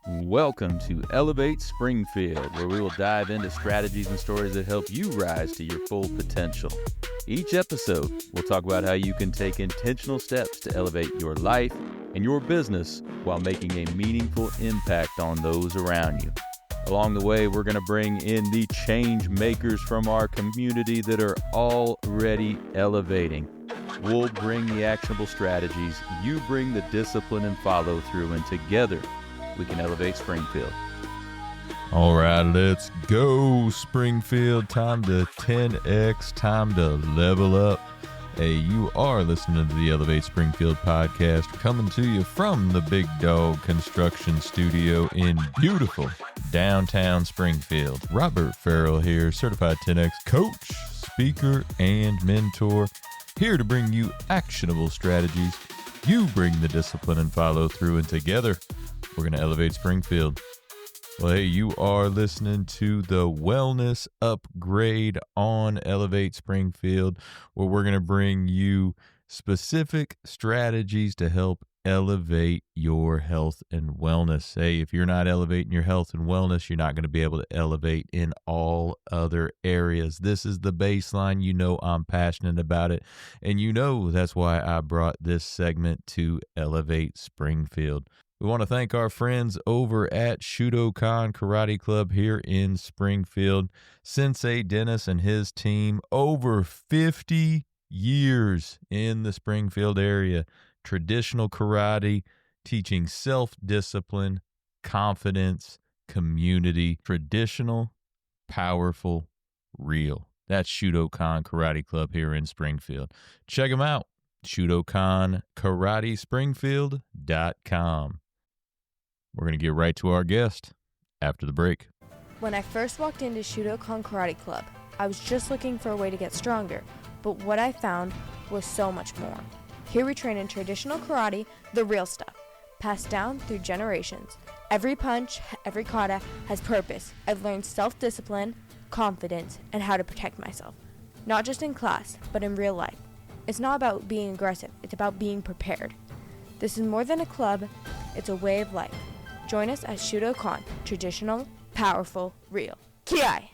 Welcome to Elevate Springfield, where we will dive into strategies and stories that help you rise to your full potential. Each episode, we'll talk about how you can take intentional steps to elevate your life and your business while making a meaningful impact on those around you. Along the way, we're going to bring in the change makers from our community that are already elevating. We'll bring the actionable strategies, you bring the discipline and follow through, and together we can elevate Springfield. All right, let's go, Springfield. Time to 10X, time to level up. Hey, you are listening to the Elevate Springfield podcast, coming to you from the Big Dog Construction Studio in beautiful downtown Springfield. Robert Ferriell here, certified 10X coach, speaker, and mentor, here to bring you actionable strategies. You bring the discipline and follow through, and together we're going to elevate Springfield. Well, hey, you are listening to the Wellness Upgrade on Elevate Springfield, where we're going to bring you specific strategies to help elevate your health and wellness. Hey, if you're not elevating your health and wellness, you're not going to be able to elevate in all other areas. This is the baseline. You know I'm passionate about it, and you know that's why I brought this segment to Elevate Springfield. We want to thank our friends over at Shudokan Karate Club here in Springfield. Sensei Dennis and his team, over 50 years in the Springfield area. Traditional karate, teaching self-discipline, confidence, community. Traditional, powerful, real. That's Shudokan Karate Club here in Springfield. Check them out. ShudokanKarateSpringfield.com. We're going to get right to our guest after the break. When I first walked into Shudokan Karate Club, I was just looking for a way to get stronger, but what I found was so much more. Here we train in traditional karate, the real stuff, passed down through generations. Every punch, every kata has purpose. I've learned self-discipline, confidence, and how to protect myself. Not just in class, but in real life. It's not about being aggressive, it's about being prepared. This is more than a club, it's a way of life. Join us at Shudokan, traditional, powerful, real. Ki-ai!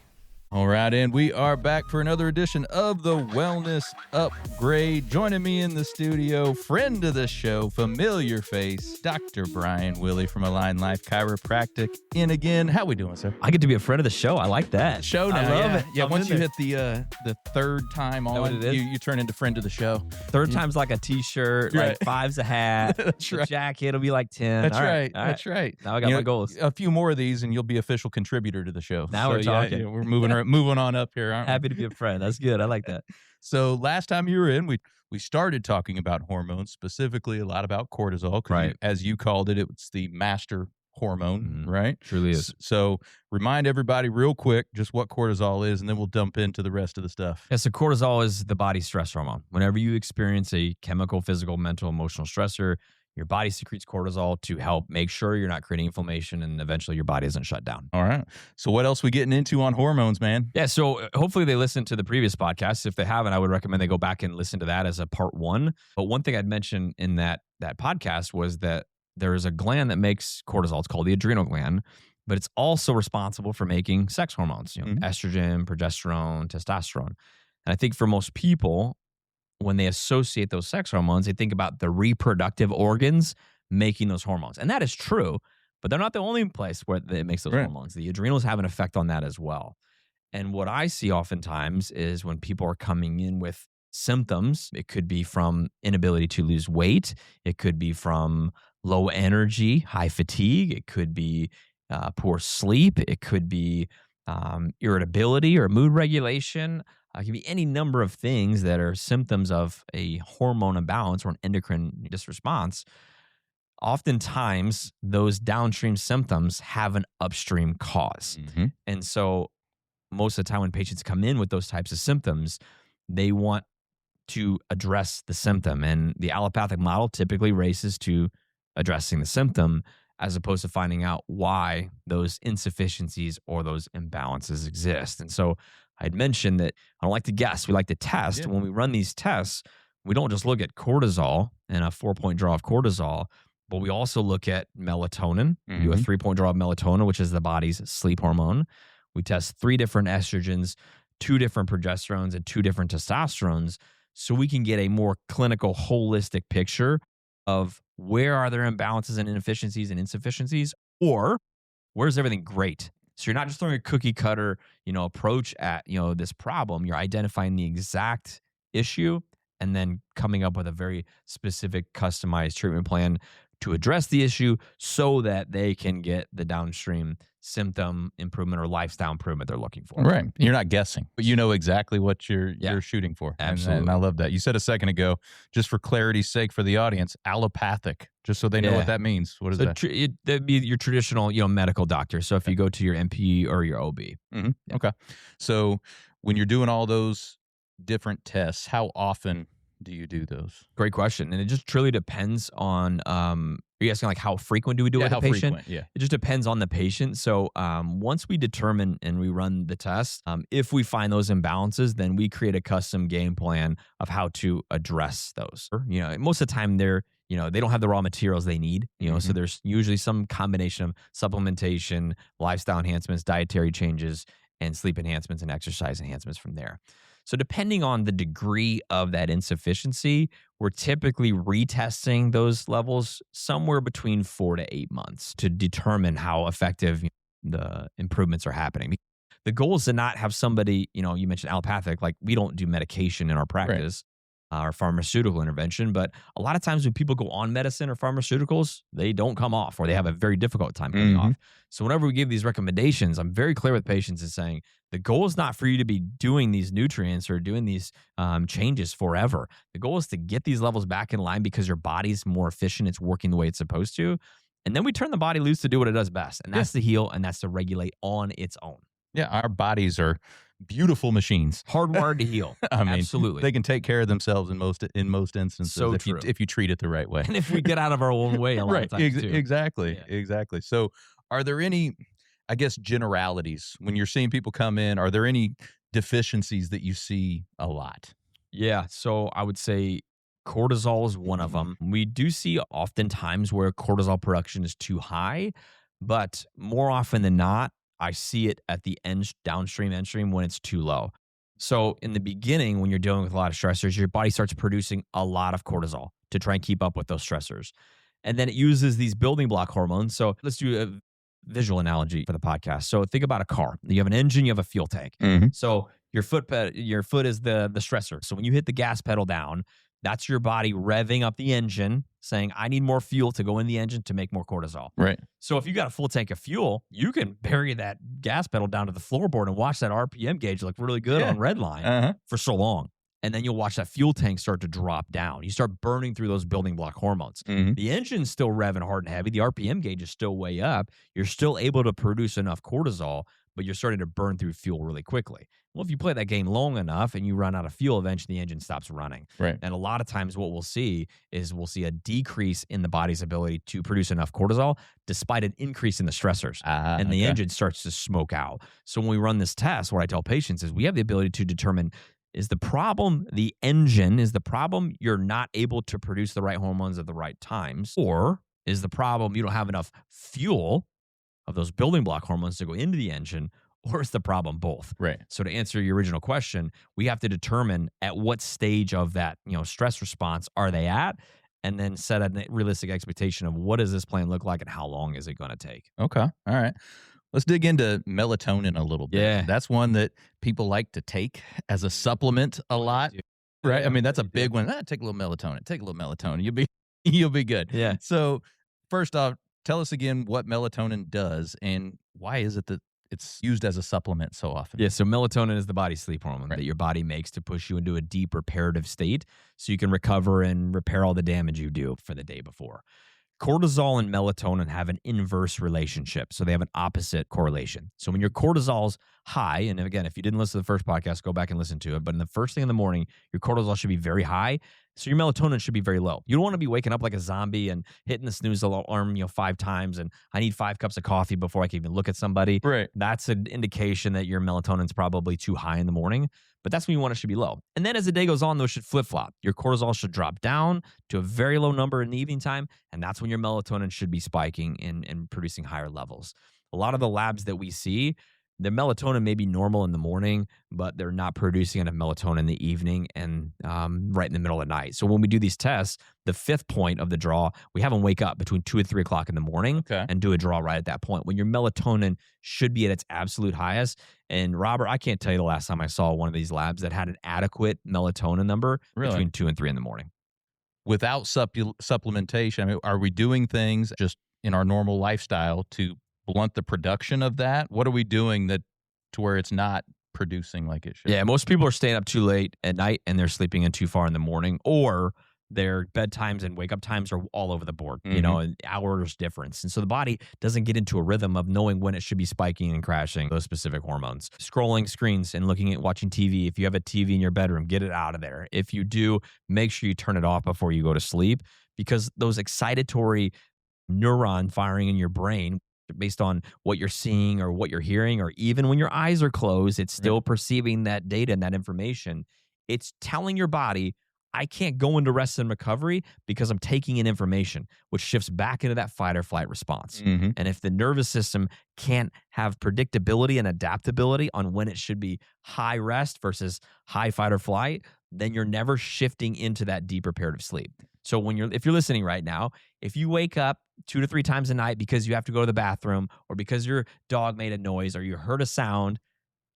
All right, and we are back for another edition of the Wellness Upgrade. Joining me in the studio, friend of the show, familiar face, Dr. Bryne Willey from Align Life Chiropractic. In again, how we doing, sir? I get to be a friend of the show. I like that. Show now, I love it. Yeah, I'm once in you there. hit the third time Know what on, it is? you turn into friend of the show. Third time's like a t-shirt, Right. like five's a hat, That's the right. jacket will be like 10. That's All right. all That's right. Now I got my goals. A few more of these, and you'll be official contributor to the show. Now we're talking. we're moving on up here, aren't we? Happy to be a friend. That's good. I like that. So last time you were in, we started talking about hormones, specifically a lot about cortisol. 'Cause Right. as you called it, it's the master hormone, right? Truly is. So remind everybody real quick just what cortisol is, and then we'll dump into the rest of the stuff. Yeah, so cortisol is the body's stress hormone. Whenever you experience a chemical, physical, mental, emotional stressor, your body secretes cortisol to help make sure you're not creating inflammation and eventually your body isn't shut down. All right. So what else we getting into on hormones, man? Yeah, so hopefully they listened to the previous podcast. If they haven't, I would recommend they go back and listen to that as a part one. But one thing I'd mention in that podcast was that there is a gland that makes cortisol. It's called the adrenal gland, but it's also responsible for making sex hormones, estrogen, progesterone, testosterone. And I think for most people, when they associate those sex hormones, they think about the reproductive organs making those hormones. And that is true, but they're not the only place where it makes those hormones. The adrenals have an effect on that as well. And what I see oftentimes is when people are coming in with symptoms, it could be from inability to lose weight. It could be from low energy, high fatigue. It could be poor sleep. It could be irritability or mood regulation. It can be any number of things that are symptoms of a hormone imbalance or an endocrine dysresponse. Oftentimes, those downstream symptoms have an upstream cause. And so most of the time when patients come in with those types of symptoms, they want to address the symptom. And the allopathic model typically races to addressing the symptom as opposed to finding out why those insufficiencies or those imbalances exist. And so I'd mentioned that I don't like to guess. We like to test. Yeah. When we run these tests, we don't just look at cortisol and a 4-point draw of cortisol, But we also look at melatonin. We do a 3-point draw of melatonin, which is the body's sleep hormone. We test 3 different estrogens, 2 different progesterones, and 2 different testosterones, so we can get a more clinical, holistic picture of where are there imbalances and inefficiencies and insufficiencies, or where's everything great. So you're not just throwing a cookie cutter, approach at, this problem. You're identifying the exact issue and then coming up with a very specific, customized treatment plan to address the issue so that they can get the downstream symptom improvement or lifestyle improvement they're looking for. Right. You're not guessing, but you know exactly what you're shooting for. Absolutely. And I love that. You said a second ago, just for clarity's sake for the audience, allopathic, just so they know what that means. What is that? That'd be your traditional, medical doctor. So if you go to your MP or your OB. Okay. So when you're doing all those different tests, how often do you do those? Great question. And it just truly depends on, are you asking like how frequent do we do it with the patient? Frequent, It just depends on the patient. So once we determine and we run the test, if we find those imbalances, then we create a custom game plan of how to address those. Most of the time they don't have the raw materials they need, so there's usually some combination of supplementation, lifestyle enhancements, dietary changes, and sleep enhancements and exercise enhancements from there. So depending on the degree of that insufficiency, we're typically retesting those levels somewhere between 4 to 8 months to determine how effective the improvements are happening. The goal is to not have somebody, you mentioned allopathic, like we don't do medication in our practice. Or pharmaceutical intervention, but a lot of times when people go on medicine or pharmaceuticals, they don't come off or they have a very difficult time coming off. So whenever we give these recommendations, I'm very clear with patients in saying the goal is not for you to be doing these nutrients or doing these changes forever. The goal is to get these levels back in line because your body's more efficient. It's working the way it's supposed to. And then we turn the body loose to do what it does best. And that's to heal and that's to regulate on its own. Yeah, our bodies are beautiful machines, hardwired to heal. Absolutely, they can take care of themselves in most instances so if you treat it the right way, and if we get out of our own way a lot of times too. Exactly. So, are there any, I guess, generalities when you're seeing people come in? Are there any deficiencies that you see a lot? Yeah, so I would say cortisol is one of them. We do see oftentimes where cortisol production is too high, but more often than not, I see it at the downstream when it's too low. So in the beginning, when you're dealing with a lot of stressors, your body starts producing a lot of cortisol to try and keep up with those stressors. And then it uses these building block hormones. So let's do a visual analogy for the podcast. So think about a car. You have an engine, you have a fuel tank. So your foot is the stressor. So when you hit the gas pedal down, that's your body revving up the engine, saying, I need more fuel to go in the engine to make more cortisol. Right. So if you got a full tank of fuel, you can bury that gas pedal down to the floorboard and watch that RPM gauge look really good on red line for so long. And then you'll watch that fuel tank start to drop down. You start burning through those building block hormones. The engine's still revving hard and heavy. The RPM gauge is still way up. You're still able to produce enough cortisol, but you're starting to burn through fuel really quickly. Well, if you play that game long enough and you run out of fuel, eventually the engine stops running. Right. And a lot of times what we'll see is a decrease in the body's ability to produce enough cortisol despite an increase in the stressors. And the engine starts to smoke out. So when we run this test, what I tell patients is we have the ability to determine, is the problem the engine? Is the problem you're not able to produce the right hormones at the right times? Or is the problem you don't have enough fuel of those building block hormones to go into the engine? Or is the problem both? Right. So to answer your original question, we have to determine at what stage of that stress response are they at, and then set a realistic expectation of what does this plan look like and how long is it going to take. Okay. All right. Let's dig into melatonin a little bit. Yeah. That's one that people like to take as a supplement a lot. Right. I mean, that's a big one. Take a little melatonin. Take a little melatonin. You'll be good. Yeah. So first off, tell us again what melatonin does and why is it that it's used as a supplement so often? Yeah, so melatonin is the body's sleep hormone that your body makes to push you into a deep reparative state so you can recover and repair all the damage you do for the day before. Cortisol and melatonin have an inverse relationship, so they have an opposite correlation. So when your cortisol's high, and again, if you didn't listen to the first podcast, go back and listen to it, but in the first thing in the morning, your cortisol should be very high So your melatonin should be very low. You don't want to be waking up like a zombie and hitting the snooze alarm, 5 times, and I need 5 cups of coffee before I can even look at somebody. Right. That's an indication that your melatonin's probably too high in the morning, but that's when you want it should be low. And then as the day goes on, those should flip-flop. Your cortisol should drop down to a very low number in the evening time, and that's when your melatonin should be spiking and producing higher levels. A lot of the labs that we see, the melatonin may be normal in the morning, but they're not producing enough melatonin in the evening and right in the middle of the night. So when we do these tests, the 5th point of the draw, we have them wake up between 2 and 3 o'clock in the morning and do a draw right at that point when your melatonin should be at its absolute highest. And Robert, I can't tell you the last time I saw one of these labs that had an adequate melatonin number between 2 and 3 in the morning. Without supplementation, I mean, are we doing things just in our normal lifestyle to blunt the production of that? What are we doing that to where it's not producing like it should? Yeah, most people are staying up too late at night and they're sleeping in too far in the morning, or their bedtimes and wake up times are all over the board, an hour's difference. And so the body doesn't get into a rhythm of knowing when it should be spiking and crashing those specific hormones. Scrolling screens and watching TV. If you have a TV in your bedroom, get it out of there. If you do, make sure you turn it off before you go to sleep, because those excitatory neuron firing in your brain based on what you're seeing or what you're hearing, or even when your eyes are closed, it's still perceiving that data and that information. It's telling your body, I can't go into rest and recovery because I'm taking in information, which shifts back into that fight or flight response. And if the nervous system can't have predictability and adaptability on when it should be high rest versus high fight or flight, then you're never shifting into that deep reparative sleep. So if you're listening right now, if you wake up 2 to 3 times a night because you have to go to the bathroom, or because your dog made a noise, or you heard a sound,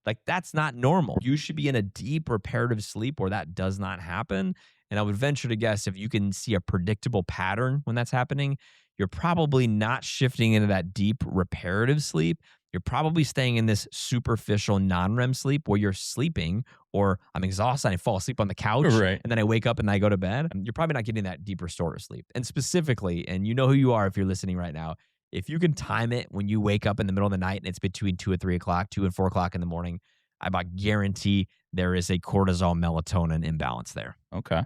like, that's not normal. You should be in a deep reparative sleep where that does not happen. And I would venture to guess, if you can see a predictable pattern when that's happening, you're probably not shifting into that deep reparative sleep. You're probably staying in this superficial non-REM sleep where you're sleeping, or I'm exhausted, I fall asleep on the couch, and then I wake up and I go to bed. You're probably not getting that deep restorative sleep. And specifically, and you know who you are if you're listening right now, if you can time it when you wake up in the middle of the night and it's between 2 and 3 o'clock, 2 and 4 o'clock in the morning, I about guarantee there is a cortisol melatonin imbalance there. Okay.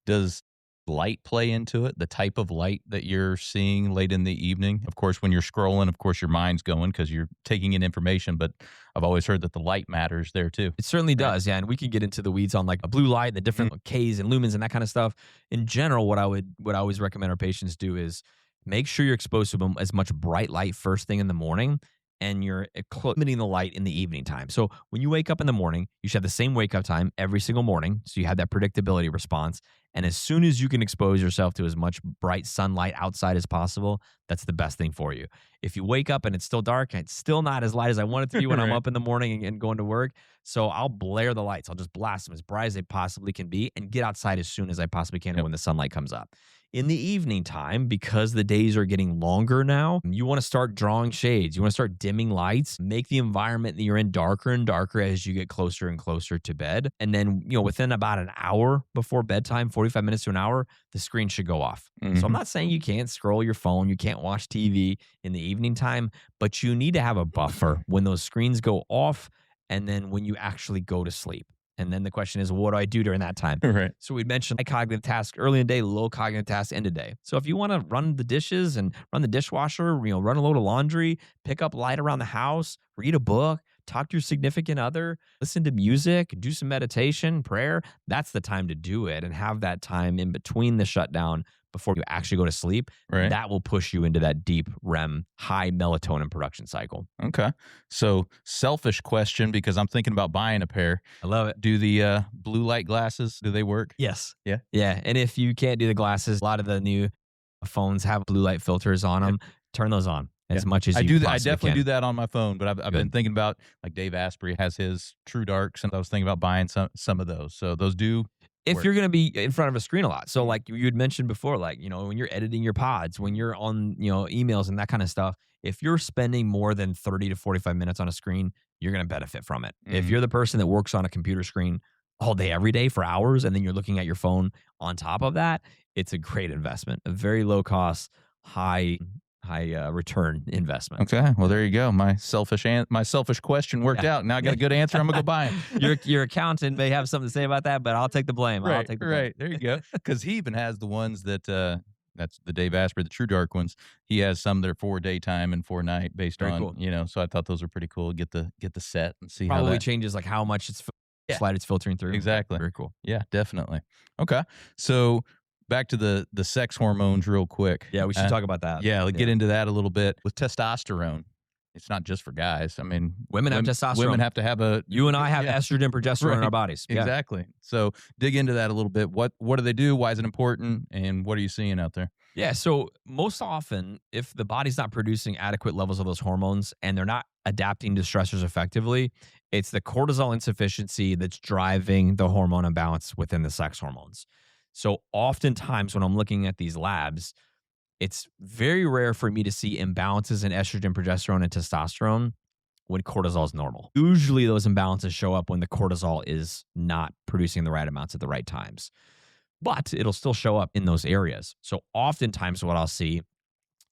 Does light play into it? The type of light that you're seeing late in the evening? Of course, when you're scrolling, of course, your mind's going because you're taking in information, but I've always heard that the light matters there too. It certainly does, yeah. And we can get into the weeds on like a blue light, the different Ks and lumens and that kind of stuff. In general, what I always recommend our patients do is make sure you're exposed to as much bright light first thing in the morning, and you're limiting the light in the evening time. So when you wake up in the morning, you should have the same wake up time every single morning, so you have that predictability response. And as soon as you can expose yourself to as much bright sunlight outside as possible, that's the best thing for you. If you wake up and it's still dark, and it's still not as light as I want it to be when I'm up in the morning and going to work, so I'll blare the lights. I'll just blast them as bright as they possibly can be and get outside as soon as I possibly can when the sunlight comes up. In the evening time, because the days are getting longer now, you want to start drawing shades. You want to start dimming lights, make the environment that you're in darker and darker as you get closer and closer to bed. And then, within about an hour before bedtime, 45 minutes to an hour, the screen should go off. So I'm not saying you can't scroll your phone, you can't watch TV in the evening time, but you need to have a buffer when those screens go off and then when you actually go to sleep. And then the question is, what do I do during that time? So we mentioned high cognitive tasks early in the day, low cognitive tasks end of day. So if you want to run the dishes and run the dishwasher, run a load of laundry, pick up light around the house, read a book, talk to your significant other, listen to music, do some meditation, prayer, that's the time to do it, and have that time in between the shutdown before you actually go to sleep. That will push you into that deep REM, high melatonin production cycle. Okay. So selfish question, because I'm thinking about buying a pair. I love it. Do the blue light glasses, do they work? Yes. Yeah? Yeah. And if you can't do the glasses, a lot of the new phones have blue light filters on them. Turn those on as much as you possibly can. I definitely do that on my phone, but I've been thinking about, like, Dave Asprey has his True Darks, and I was thinking about buying some of those. So those do if you're going to be in front of a screen a lot. So like you had mentioned before, like, when you're editing your pods, when you're on, emails and that kind of stuff, if you're spending more than 30 to 45 minutes on a screen, you're going to benefit from it. If you're the person that works on a computer screen all day, every day for hours, and then you're looking at your phone on top of that, it's a great investment, a very low cost, high return investment. Okay, well there you go. My selfish question worked out. Now I got a good answer. I'm gonna go buy it. Your accountant may have something to say about that, but I'll take the blame. I'll take the blame. Right. There you go. Because he even has the ones that that's the Dave Asprey, the True Dark ones. He has some that are for daytime and for night based Very on cool. So I thought those were pretty cool. Get the set and see Probably how that changes like how much light it's filtering through. Exactly. Very cool. Yeah, definitely. Okay, so back to the sex hormones real quick. Yeah, we should talk about that. Yeah, get into that a little bit with testosterone. It's not just for guys. I mean, women have testosterone. Women have to have You and I have estrogen, progesterone in our bodies. Yeah. Exactly. So dig into that a little bit. What do they do? Why is it important? And what are you seeing out there? Yeah. So most often, if the body's not producing adequate levels of those hormones and they're not adapting to stressors effectively, it's the cortisol insufficiency that's driving the hormone imbalance within the sex hormones. So oftentimes when I'm looking at these labs, it's very rare for me to see imbalances in estrogen, progesterone, and testosterone when cortisol is normal. Usually those imbalances show up when the cortisol is not producing the right amounts at the right times. But it'll still show up in those areas. So oftentimes what I'll see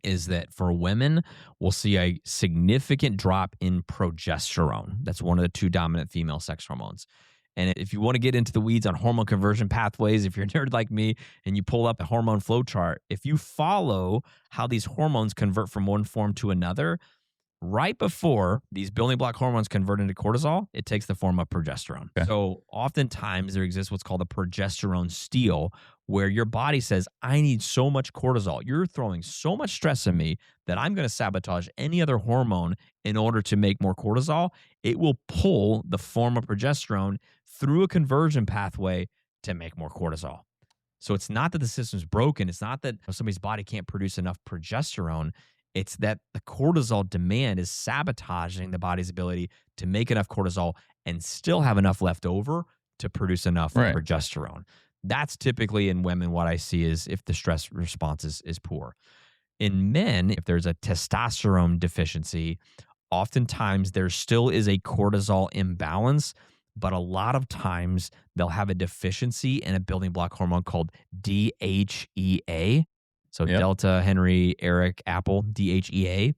is that for women, we'll see a significant drop in progesterone. That's one of the two dominant female sex hormones. And if you want to get into the weeds on hormone conversion pathways, if you're a nerd like me and you pull up a hormone flow chart, if you follow how these hormones convert from one form to another, right before these building block hormones convert into cortisol, it takes the form of progesterone. Okay. So oftentimes there exists what's called a progesterone steal, where your body says, I need so much cortisol. You're throwing so much stress at me that I'm going to sabotage any other hormone in order to make more cortisol. It will pull the form of progesterone through a conversion pathway to make more cortisol. So it's not that the system's broken. It's not that somebody's body can't produce enough progesterone. It's that the cortisol demand is sabotaging the body's ability to make enough cortisol and still have enough left over to produce enough progesterone. That's typically in women what I see is if the stress response is poor. In men, if there's a testosterone deficiency, oftentimes there still is a cortisol imbalance, but a lot of times they'll have a deficiency in a building block hormone called DHEA. So Delta, Henry, Eric, Apple, DHEA.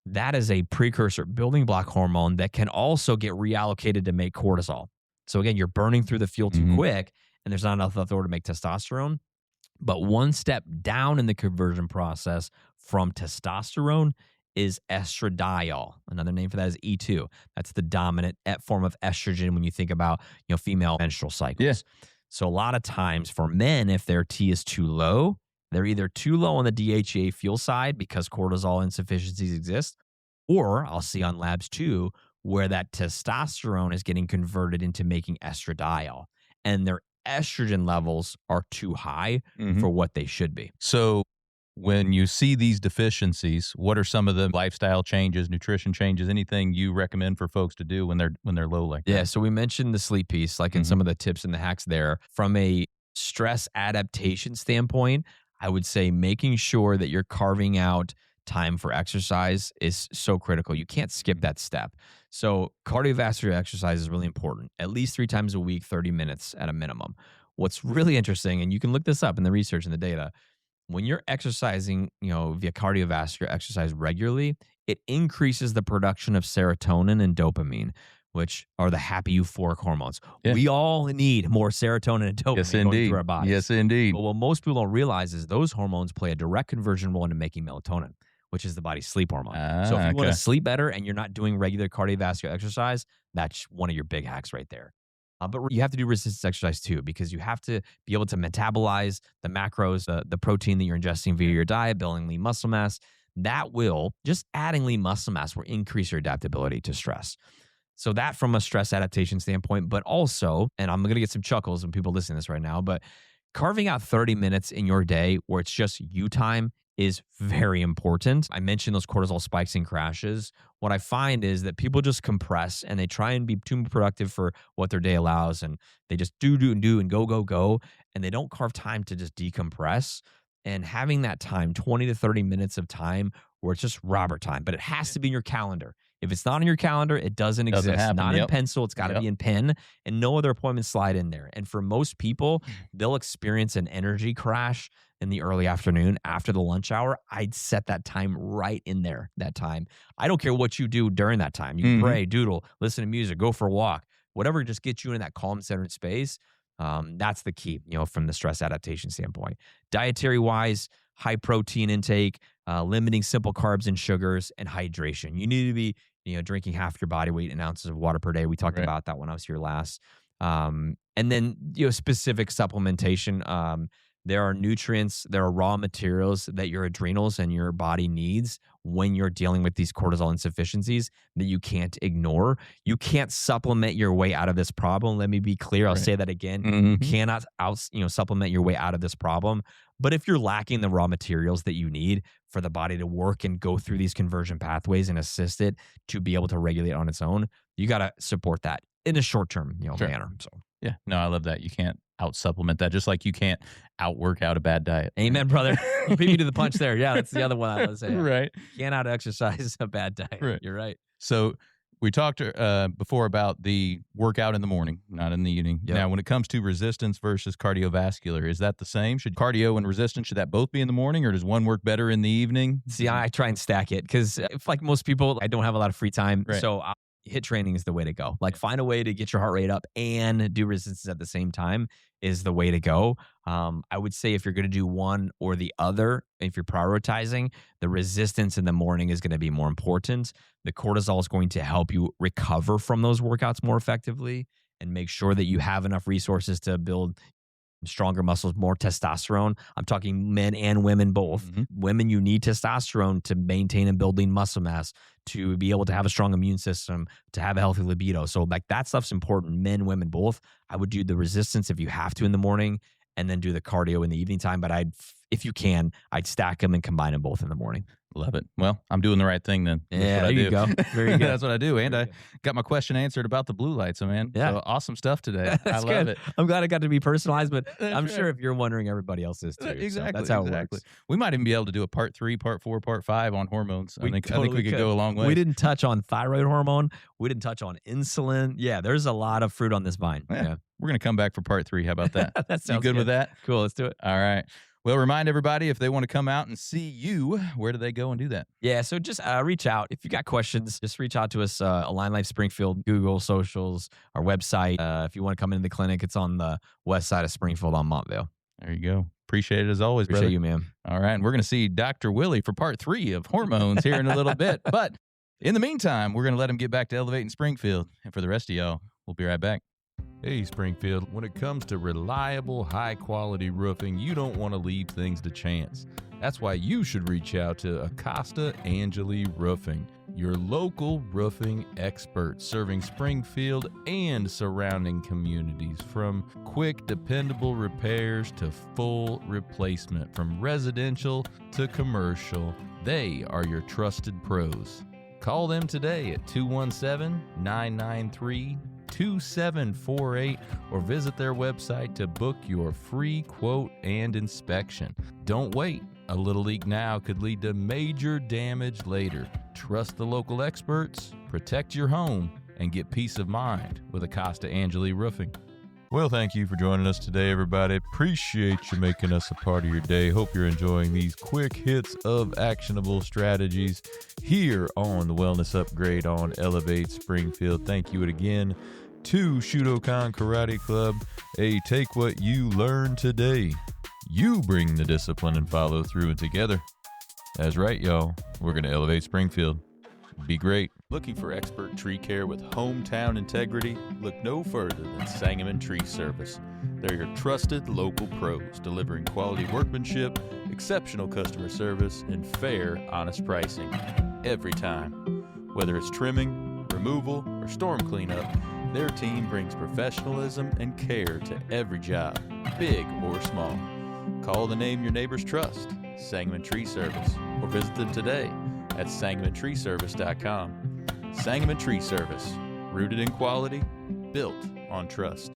That is a precursor building block hormone that can also get reallocated to make cortisol. So again, you're burning through the fuel too quick and there's not enough left over to make testosterone. But one step down in the conversion process from testosterone is estradiol. Another name for that is E2. That's the dominant form of estrogen when you think about, female menstrual cycles. Yeah. So a lot of times for men, if their T is too low, they're either too low on the DHEA fuel side because cortisol insufficiencies exist, or I'll see on labs too, where that testosterone is getting converted into making estradiol and their estrogen levels are too high for what they should be. So when you see these deficiencies, what are some of the lifestyle changes, nutrition changes, anything you recommend for folks to do when they're low like that? Yeah, so we mentioned the sleep piece, like in some of the tips and the hacks there. From a stress adaptation standpoint, I would say making sure that you're carving out time for exercise is so critical. You can't skip that step. So cardiovascular exercise is really important. At least 3 times a week, 30 minutes at a minimum. What's really interesting, and you can look this up in the research and the data, when you're exercising, via cardiovascular exercise regularly, it increases the production of serotonin and dopamine, which are the happy euphoric hormones. Yeah. We all need more serotonin and dopamine going through our bodies. Yes, indeed. But what most people don't realize is those hormones play a direct conversion role into making melatonin, which is the body's sleep hormone. So if you want to sleep better and you're not doing regular cardiovascular exercise, that's one of your big hacks right there. But you have to do resistance exercise too, because you have to be able to metabolize the macros, the protein that you're ingesting via your diet, building lean muscle mass. That will, just adding lean muscle mass will increase your adaptability to stress. So that from a stress adaptation standpoint, but also, and I'm going to get some chuckles when people listen to this right now, but carving out 30 minutes in your day where it's just you time is very important. I mentioned those cortisol spikes and crashes. What I find is that people just compress and they try and be too productive for what their day allows. And they just do and go. And they don't carve time to just decompress. And having that time, 20 to 30 minutes of time where it's just Robert time, but it has to be in your calendar. If it's not in your calendar, it doesn't exist. happen. Not Yep. in pencil. It's got to be in pen, and no other appointments slide in there. And for most people, they'll experience an energy crash in the early afternoon after the lunch hour. I'd set that time right in there, that time. I don't care what you do during that time. You can pray, doodle, listen to music, go for a walk, whatever just gets you in that calm, centered space. That's the key, from the stress adaptation standpoint. Dietary wise, high protein intake, limiting simple carbs and sugars, and hydration. You need to be, drinking half your body weight in ounces of water per day. We talked about that when I was here last. And then, specific supplementation. There are nutrients, there are raw materials that your adrenals and your body needs when you're dealing with these cortisol insufficiencies that you can't ignore. You can't supplement your way out of this problem. Let me be clear. I'll say that again. You cannot supplement your way out of this problem. But if you're lacking the raw materials that you need for the body to work and go through these conversion pathways and assist it to be able to regulate on its own, you got to support that in a short-term manner. So Yeah, no, I love that. You can't out-supplement that, just like you can't out-work out a bad diet. Amen, brother. You beat me to the punch there. Yeah, that's the other one I was saying. Right. Can't out-exercise a bad diet. Right. You're right. So we talked before about the workout in the morning, not in the evening. Yep. Now, when it comes to resistance versus cardiovascular, is that the same? Should cardio and resistance, should that both be in the morning, or does one work better in the evening? See, I try and stack it because, like most people, I don't have a lot of free time. Right. So HIIT training is the way to go. Like, find a way to get your heart rate up and do resistance at the same time is the way to go. I would say if you're going to do one or the other, if you're prioritizing, the resistance in the morning is going to be more important. The cortisol is going to help you recover from those workouts more effectively and make sure that you have enough resources to build stronger muscles, more testosterone. I'm talking men and women both. Women, you need testosterone to maintain and building muscle mass, to be able to have a strong immune system, to have a healthy libido. So like that stuff's important, men, women, both. I would do the resistance if you have to in the morning and then do the cardio in the evening time. But if you can, I'd stack them and combine them both in the morning. Love it. Well, I'm doing the right thing then. That's Yeah, what there I do. you go. Very good. That's what I do. And I got my question answered about the blue lights, man. Yeah. So awesome stuff today. I love good. it. I'm glad it got to be personalized, but I'm That's sure right. if you're wondering, everybody else is too. Exactly. So that's how it exactly. works. We might even be able to do a part 3, part 4, part 5 on hormones. I think we could go a long way. We didn't touch on thyroid hormone. We didn't touch on insulin. Yeah, there's a lot of fruit on this vine. Yeah. We're going to come back for part 3. How about that? That sounds You good with that? Cool. Let's do it. All right. Well, remind everybody, if they want to come out and see you, where do they go and do that? Yeah, so just reach out. If you got questions, just reach out to us, Align Life Springfield, Google, socials, our website. If you want to come into the clinic, it's on the west side of Springfield on Montvale. There you go. Appreciate it as always, Appreciate brother. you, man. All right. And we're going to see Dr. Willey for part 3 of hormones here in a little bit. But in the meantime, we're going to let him get back to elevating Springfield. And for the rest of y'all, we'll be right back. Hey, Springfield, when it comes to reliable, high-quality roofing, you don't want to leave things to chance. That's why you should reach out to Acosta Angeli Roofing, your local roofing experts serving Springfield and surrounding communities. From quick, dependable repairs to full replacement, from residential to commercial, they are your trusted pros. Call them today at 217-993-2748 or visit their website to book your free quote and inspection. Don't wait. A little leak now could lead to major damage later. Trust the local experts, protect your home, and get peace of mind with Acosta Angeli Roofing. Well, thank you for joining us today, everybody. Appreciate you making us a part of your day. Hope you're enjoying these quick hits of actionable strategies here on the Wellness Upgrade on Elevate Springfield. Thank you again to Shudokan Karate Club. Hey, take what you learned today. You bring the discipline and follow through, and together, that's right, y'all, we're going to elevate Springfield. Be great. Looking for expert tree care with hometown integrity? Look no further than Sangamon Tree Service. They're your trusted local pros, delivering quality workmanship, exceptional customer service, and fair, honest pricing every time. Whether it's trimming, removal, or storm cleanup, their team brings professionalism and care to every job, big or small. Call the name your neighbors trust, Sangamon Tree Service, or visit them today at SangamonTreeService.com. Sangamon Tree Service, rooted in quality, built on trust.